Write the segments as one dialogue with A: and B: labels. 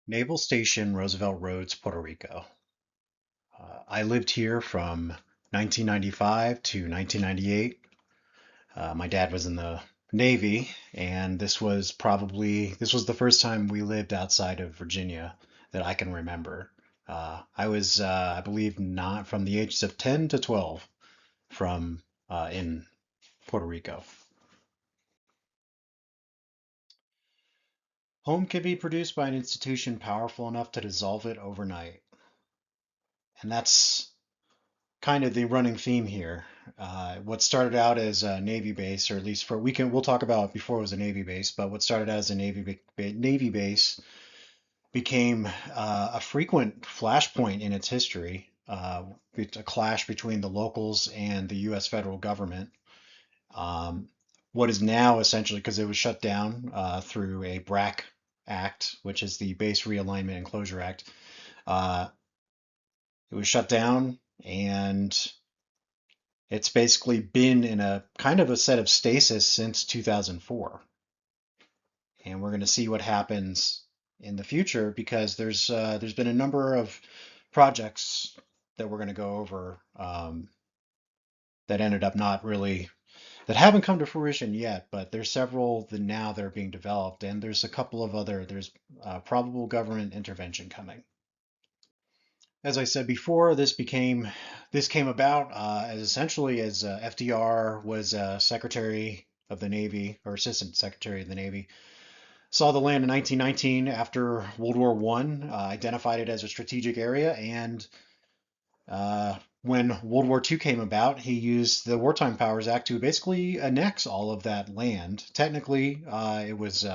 A: Naval Station, Roosevelt Roads, Puerto Rico. I lived here from 1995 to 1998. My dad was in the Navy, and this was the first time we lived outside of Virginia that I can remember. I was, I believe, not from the ages of 10 to 12 from in Puerto Rico. Home can be produced by an institution powerful enough to dissolve it overnight, and that's kind of the running theme here. What started out as a Navy base, or at least we'll talk about before it was a Navy base, but what started out as a Navy base became a frequent flashpoint in its history. A clash between the locals and the U.S. federal government. Um, what is now essentially, because it was shut down through a BRAC Act, which is the Base Realignment and Closure Act. Uh, it was shut down, and it's basically been in a kind of a set of stasis since 2004. And we're going to see what happens in the future because there's been a number of projects that we're going to go over that ended up not really that haven't come to fruition yet, but there's several that now that are being developed, and there's a couple of other there's probable government intervention coming. As I said before, this came about as essentially as FDR was Secretary of the Navy or Assistant Secretary of the Navy. Saw the land in 1919 after World War I, identified it as a strategic area, and when World War II came about, he used the Wartime Powers Act to basically annex all of that land. Technically, it was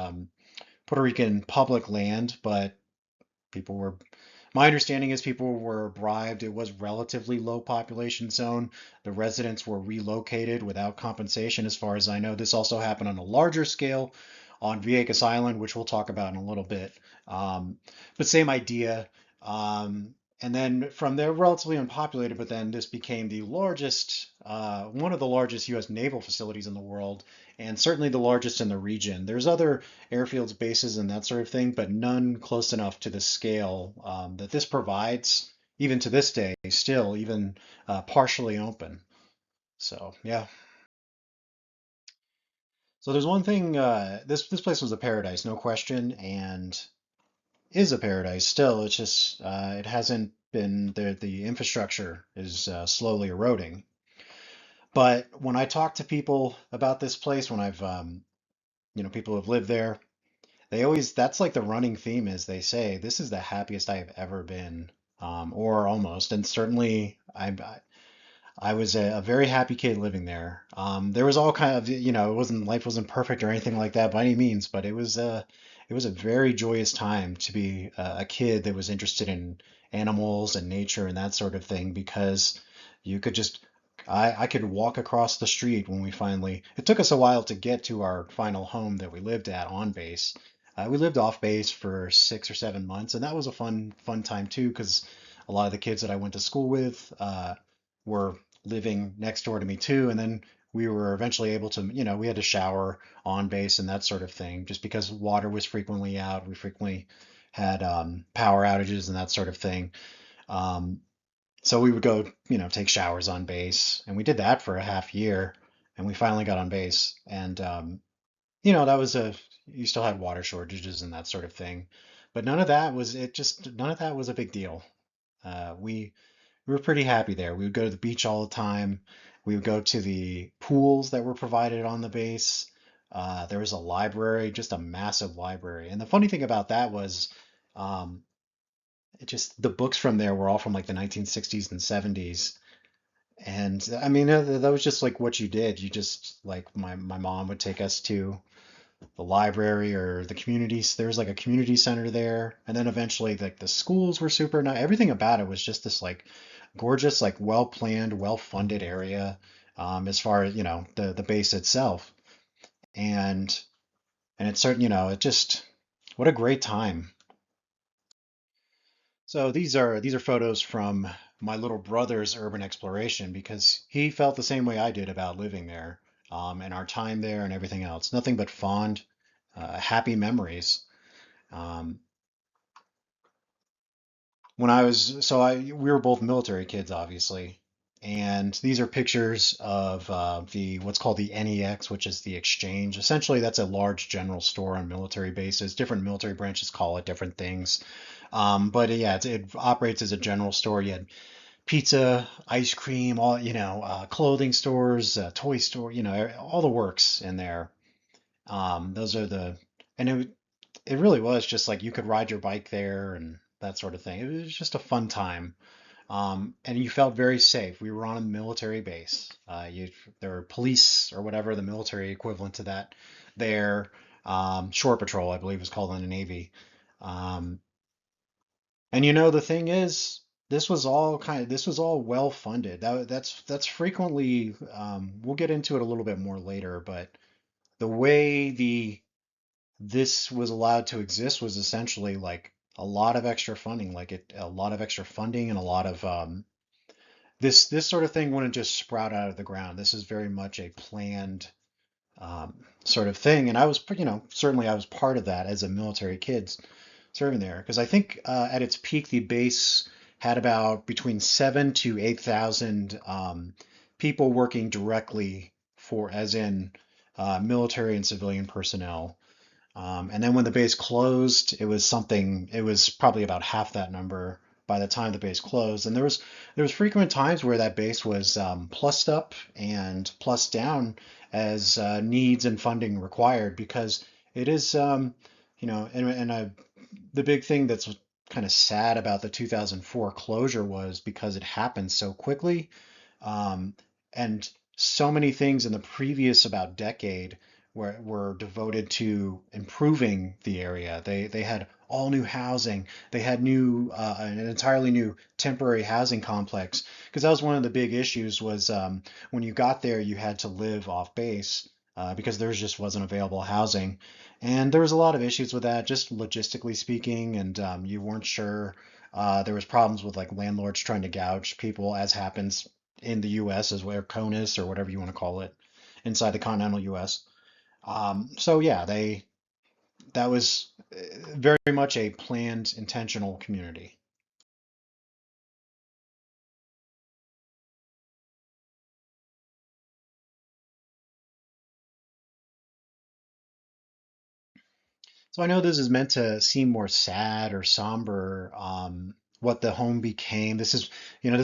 A: Puerto Rican public land, but people were my understanding is people were bribed. It was relatively low population zone. The residents were relocated without compensation, as far as I know. This also happened on a larger scale on Vieques Island, which we'll talk about in a little bit. Um, but same idea. And then from there, relatively unpopulated, but then this became one of the largest U.S. naval facilities in the world, and certainly the largest in the region. There's other airfields, bases, and that sort of thing, but none close enough to the scale that this provides, even to this day, still even partially open. So yeah. So there's one thing. This place was a paradise, no question, and is a paradise still. It's just it hasn't been the infrastructure is slowly eroding. But when I talk to people about this place, when I've people who have lived there, they always, that's like the running theme is they say, this is the happiest I have ever been, or almost. And certainly I was a very happy kid living there. There was all kind of, life wasn't perfect or anything like that by any means, but it was a very joyous time to be a kid that was interested in animals and nature and that sort of thing because you could just, I could walk across the street when it took us a while to get to our final home that we lived at on base. We lived off base for 6 or 7 months, and that was a fun time too, because a lot of the kids that I went to school with were living next door to me too. And then we were eventually able to, we had to shower on base and that sort of thing, just because water was frequently out. We frequently had power outages and that sort of thing. Um, so we would go, take showers on base, and we did that for a half year, and we finally got on base. And that was you still had water shortages and that sort of thing, but none of that was a big deal. We were pretty happy there. We would go to the beach all the time. We would go to the pools that were provided on the base. There was a library, just a massive library. And the funny thing about that was, um, the books from there were all from like the 1960s and 70s. And I mean, that was just like what you did. You just like my mom would take us to the library or the communities. There was like a community center there, and then eventually like the schools were super nice. Everything about it was just this like gorgeous, like well planned, well funded area. As far as the base itself, and it's certain it just what a great time. So these are photos from my little brother's urban exploration because he felt the same way I did about living there, and our time there and everything else. Nothing but fond, happy memories. Um, when I was so I we were both military kids, obviously, and these are pictures of the what's called the NEX, which is the exchange. Essentially, that's a large general store on military bases. Different military branches call it different things, but yeah, it operates as a general store. You had pizza, ice cream, all clothing stores, toy store, all the works in there. Those are the and it really was just like you could ride your bike there and that sort of thing. It was just a fun time. And you felt very safe. We were on a military base. There were police or whatever the military equivalent to that there. Shore Patrol, I believe, is called in the Navy. Um, and the thing is, this was all well funded. That's frequently, we'll get into it a little bit more later, but the way the this was allowed to exist was essentially like a lot of extra funding, a lot of extra funding and a lot of this sort of thing wouldn't just sprout out of the ground. This is very much a planned sort of thing, and certainly I was part of that as a military kid serving there because I think at its peak the base had about between 7 to 8,000 people working directly for, as in military and civilian personnel. And then when the base closed, it was probably about half that number by the time the base closed. And there was frequent times where that base was plussed up and plussed down as needs and funding required because it is, the big thing that's kind of sad about the 2004 closure was because it happened so quickly. Um, and so many things in the previous about decade were devoted to improving the area. They had all new housing. They had an entirely new temporary housing complex because that was one of the big issues was when you got there you had to live off base because there just wasn't available housing. And there was a lot of issues with that, just logistically speaking, and you weren't sure. There was problems with like landlords trying to gouge people, as happens in the U.S. as well, or CONUS or whatever you want to call it, inside the continental U.S. So yeah, they that was very much a planned, intentional community. So I know this is meant to seem more sad or somber. What the home became. This is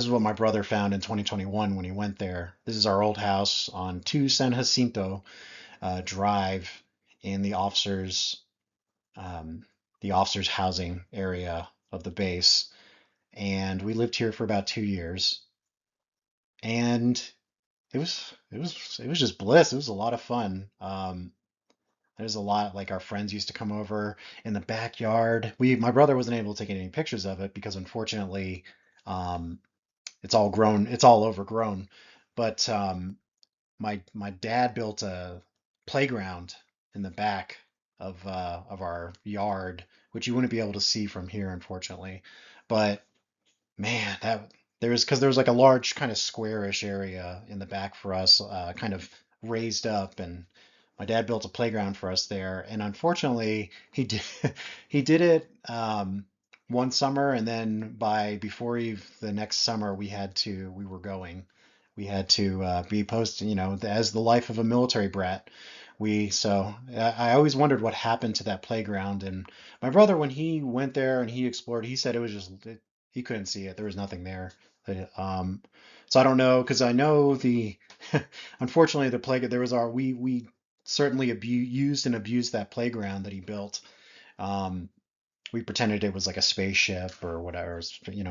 A: what my brother found in 2021 when he went there. This is our old house on 2 San Jacinto Drive in um, the officers' housing area of the base, and we lived here for about 2 years, and it was just bliss. It was a lot of fun. There's a lot like our friends used to come over in the backyard. My brother wasn't able to take any pictures of it because unfortunately, um, it's all overgrown. But my dad built a playground in the back of our yard, which you wouldn't be able to see from here, unfortunately. But man, that there was like a large kind of squarish area in the back for us, kind of raised up, and my dad built a playground for us there. And unfortunately, he did it one summer, and then by before the next summer, we were going. We had to be posted, as the life of a military brat. I always wondered what happened to that playground. And my brother, when he went there and he explored, he said he couldn't see it. There was nothing there. So I don't know because I know unfortunately the play there was our we certainly used and abused that playground that he built. Um, we pretended it was like a spaceship or whatever,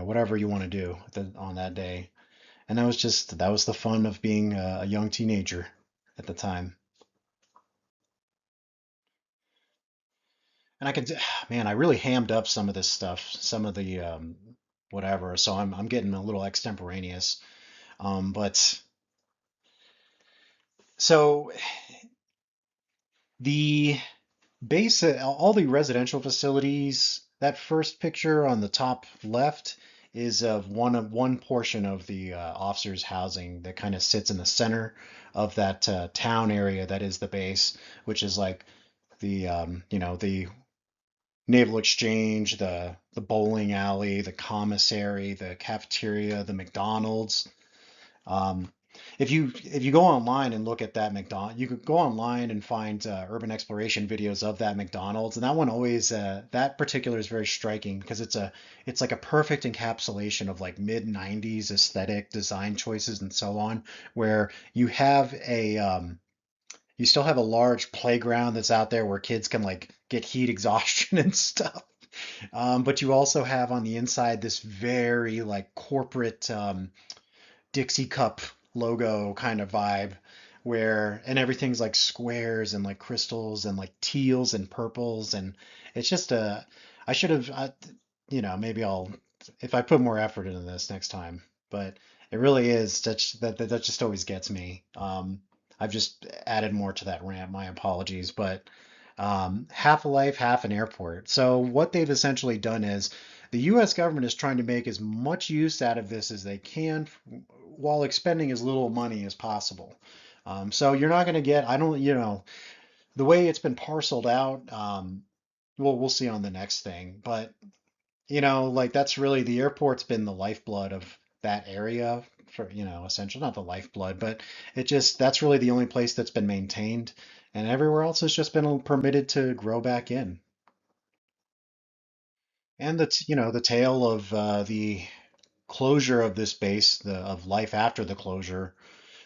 A: whatever you want to do on that day. And that was the fun of being a young teenager at the time. And man, I really hammed up some of this stuff, some of the whatever. So I'm getting a little extemporaneous. But so the all the residential facilities, that first picture on the top left is of one portion of the officers' housing that kind of sits in the center of that town area that is the base, which is like the Naval Exchange, the bowling alley, the commissary, the cafeteria, the McDonald's. Um, if you go online and look at that McDonald, you could go online and find urban exploration videos of that McDonald's, and that one always that particular is very striking because it's like a perfect encapsulation of like mid 90s aesthetic design choices and so on, where you still have a large playground that's out there where kids can like get heat exhaustion and stuff. But you also have on the inside this very like corporate Dixie Cup logo kind of vibe and everything's like squares and like crystals and like teals and purples and it's just I should have maybe I'll if I put more effort into this next time, but it really is that just always gets me. I've just added more to that rant, my apologies, but half a life, half an airport. So what they've essentially done is the US government is trying to make as much use out of this as they can while expending as little money as possible. So you're not going to get, I don't, the way it's been parceled out, we'll see on the next thing. But, like that's really the airport's been the lifeblood of that area for, essentially, not the lifeblood, but that's really the only place that's been maintained. And everywhere else has just been permitted to grow back in. And the tale of the closure of this base, of life after the closure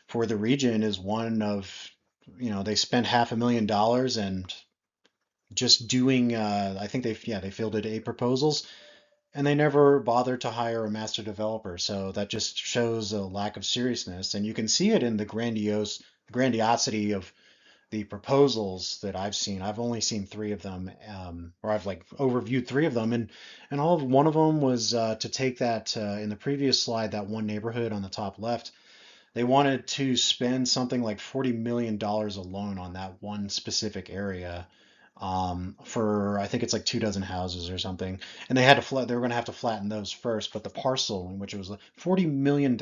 A: for the region is one of, they spent $500,000 and just doing, I think they fielded 8 proposals and they never bothered to hire a master developer. So that just shows a lack of seriousness. And you can see it in the grandiosity of the proposals that I've seen. I've only seen 3 of them, or I've like overviewed 3 of them, and one of them was to take that in the previous slide, that one neighborhood on the top left. They wanted to spend something like $40 million alone on that one specific area, for I think it's like 2 dozen houses or something. And they were going to have to flatten those first, but the parcel in which it was $40 million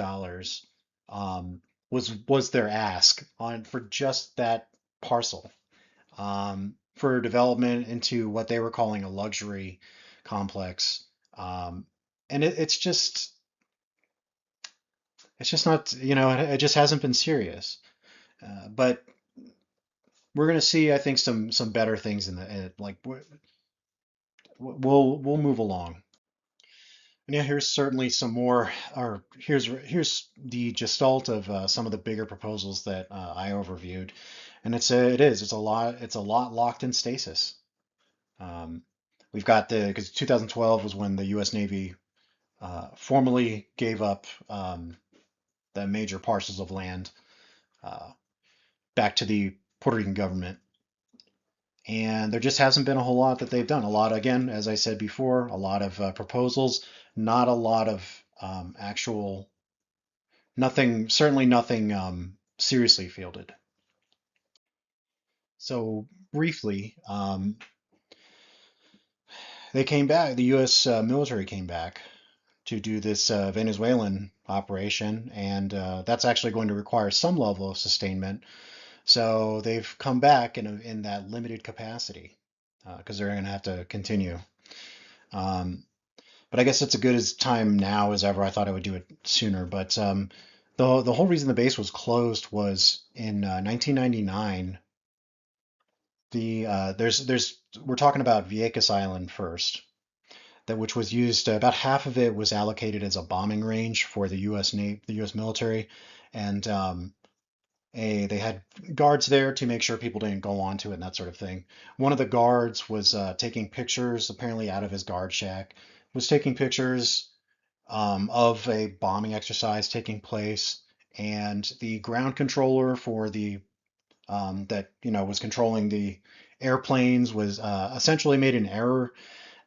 A: was their ask on for just that parcel, for development into what they were calling a luxury complex. Um, and it's just not, it just hasn't been serious. But we're going to see, I think, some better things like we'll move along. And yeah, here's certainly some more, or here's the gestalt of some of the bigger proposals that I overviewed, and it's a lot locked in stasis. Um, we've got because 2012 was when the U.S. Navy formally gave up the major parcels of land uh, back to the Puerto Rican government. And there just hasn't been a whole lot that they've done. A lot, again, as I said before, a lot of proposals, not a lot of actual, nothing, certainly nothing seriously fielded. So briefly, they came back, the U.S. Military came back to do this Venezuelan operation, and that's actually going to require some level of sustainment. So they've come back in that limited capacity because they're going to have to continue. Um, but I guess it's a good as time now as ever. I thought I would do it sooner, but the whole reason the base was closed was in 1999. There's we're talking about Vieques Island first, that which was used, about half of it was allocated as a bombing range for the U.S. military, and they had guards there to make sure people didn't go onto it and that sort of thing. One of the guards was taking pictures, apparently out of his guard shack, was taking pictures of a bombing exercise taking place, and the ground controller for the that was controlling the airplanes was essentially made an error,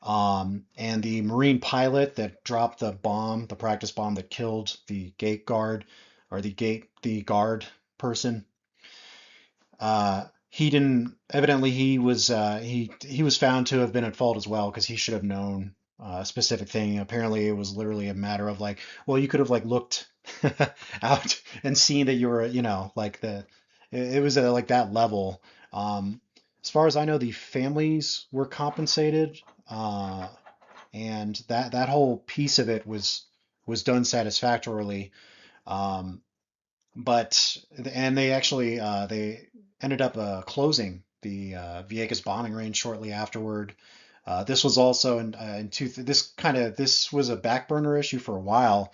A: and the Marine pilot that dropped the practice bomb that killed the gate guard, or the guard person, he didn't, evidently he was found to have been at fault as well because he should have known a specific thing. Apparently, it was literally a matter of like, well, you could have like looked out and seen that you were, like it was at like that level. As far as I know, the families were compensated uh, and that whole piece of it was done satisfactorily. Um, but and they actually they ended up closing the Vieques bombing range shortly afterward. This was also in this was a back burner issue for a while,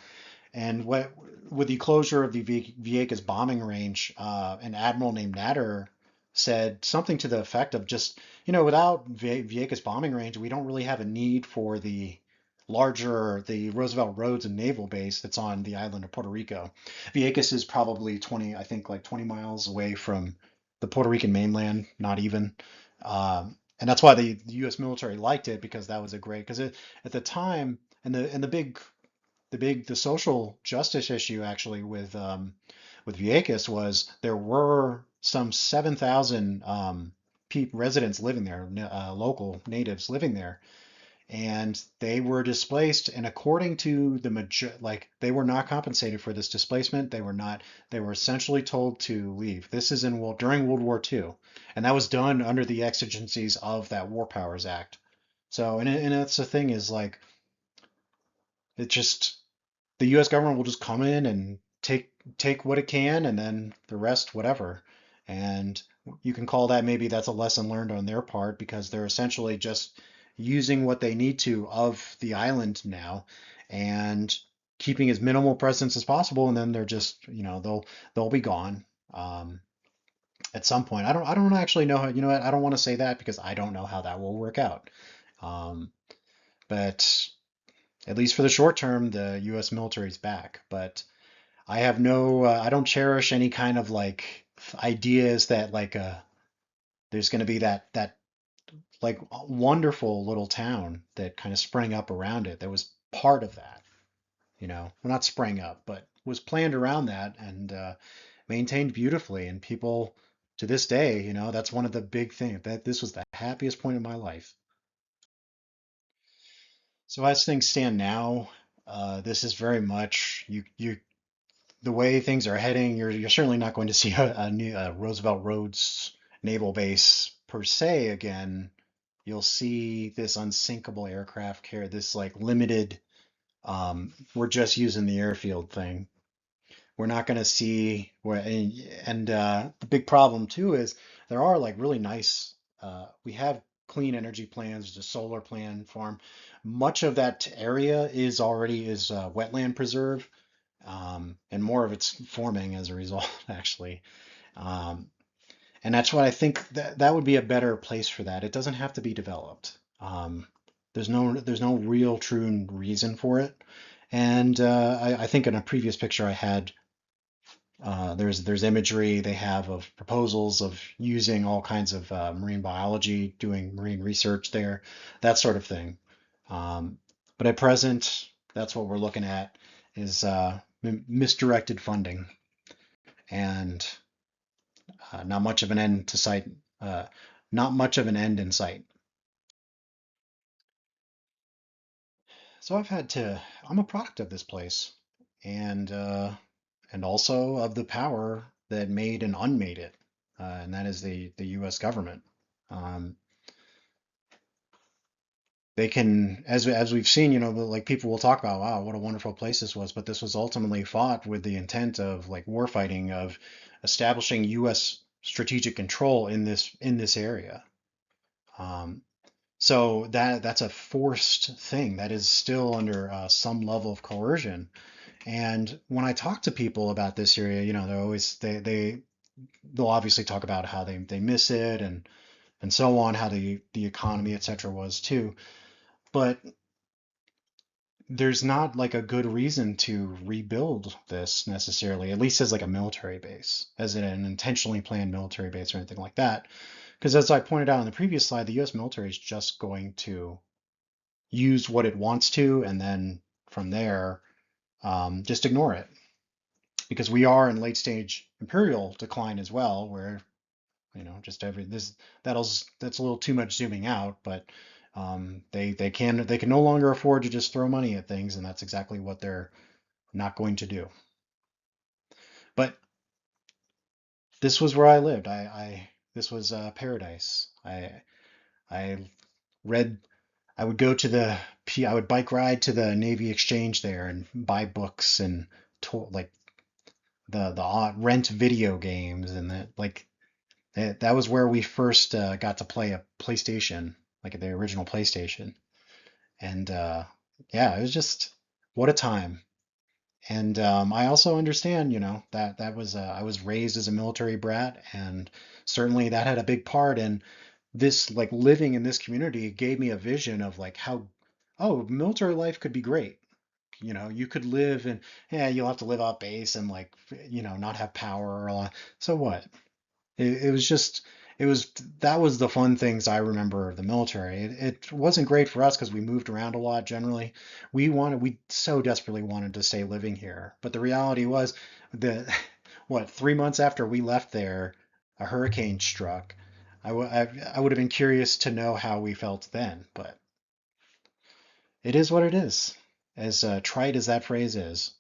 A: and what with the closure of the Vieques bombing range, an admiral named Natter said something to the effect of just, without Vieques bombing range, we don't really have a need for the Roosevelt Roads and Naval Base that's on the island of Puerto Rico. Vieques is probably 20, I think like 20 miles away from the Puerto Rican mainland, not even. And that's why the U.S. military liked it because that was a great, because at the time, and the social justice issue actually with Vieques was there were some 7,000 residents living there, local natives living there, and they were displaced. And according to the like they were not compensated for this displacement. They were not. They were essentially told to leave. This is during World War II, and that was done under the exigencies of that War Powers Act. So, and that's the thing is like it just the U.S. government will just come in and take what it can, and then the rest, whatever. And you can call that maybe that's a lesson learned on their part because they're essentially just using what they need to of the island now, and keeping as minimal presence as possible. And then they're just, they'll be gone at some point. I don't actually know how. You know what? I don't want to say that because I don't know how that will work out. Um, but at least for the short term, the U.S. military is back. But I don't cherish any kind of like ideas that like there's going to be that like wonderful little town that kind of sprang up around it that was part of that, well, not sprang up, but was planned around that and maintained beautifully. And people to this day, that's one of the big things that this was the happiest point of my life. So as things stand now, this is very much the way things are heading, you're certainly not going to see a new Roosevelt Roads naval base per se again. You'll see this unsinkable aircraft carrier, this like limited, we're just using the airfield thing. We're not going to see where, and the big problem too is there are like really nice, we have clean energy plans, the solar plan farm. Much of that area is wetland preserve, and more of it's forming as a result, actually. Um, and that's what I think that would be a better place for that. It doesn't have to be developed. There's no real true reason for it. And I think in a previous picture I had, there's imagery they have of proposals of using all kinds of marine biology, doing marine research there, that sort of thing. Um, but at present, that's what we're looking at is misdirected funding and not much of an end to sight. Uh, Not much of an end in sight. So I'm a product of this place, and also of the power that made and unmade it, and that is the U.S. government. Um, they can, as we've seen, like people will talk about, wow, what a wonderful place this was, but this was ultimately fought with the intent of like war fighting, of establishing U.S. strategic control in this area. Um, so that's a forced thing that is still under some level of coercion. And when I talk to people about this area, they're always they'll obviously talk about how they miss it and so on, how the economy, etc. was too. But there's not like a good reason to rebuild this necessarily, at least as like a military base, as an intentionally planned military base or anything like that. Because as I pointed out in the previous slide, the US military is just going to use what it wants to, and then from there, just ignore it. Because we are in late stage imperial decline as well, where just every this that's a little too much zooming out, but they can no longer afford to just throw money at things, and that's exactly what they're not going to do. But this was where I lived. I this was paradise. I read. I would go to I would bike ride to the Navy Exchange there and buy books and like the rent video games and that was where we first got to play a PlayStation, like the original PlayStation. And yeah, it was just what a time. And I also understand, that was I was raised as a military brat, and certainly that had a big part in this, like living in this community gave me a vision of like how, oh, military life could be great. You could live and yeah, you'll have to live off base and like, not have power or a lot. So what? It was just, it was, that was the fun things I remember of the military. It wasn't great for us because we moved around a lot generally. We so desperately wanted to stay living here. But the reality was that, what, 3 months after we left there, a hurricane struck. I would have been curious to know how we felt then, but it is what it is, as trite as that phrase is.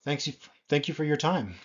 A: Thanks you, thank you for your time.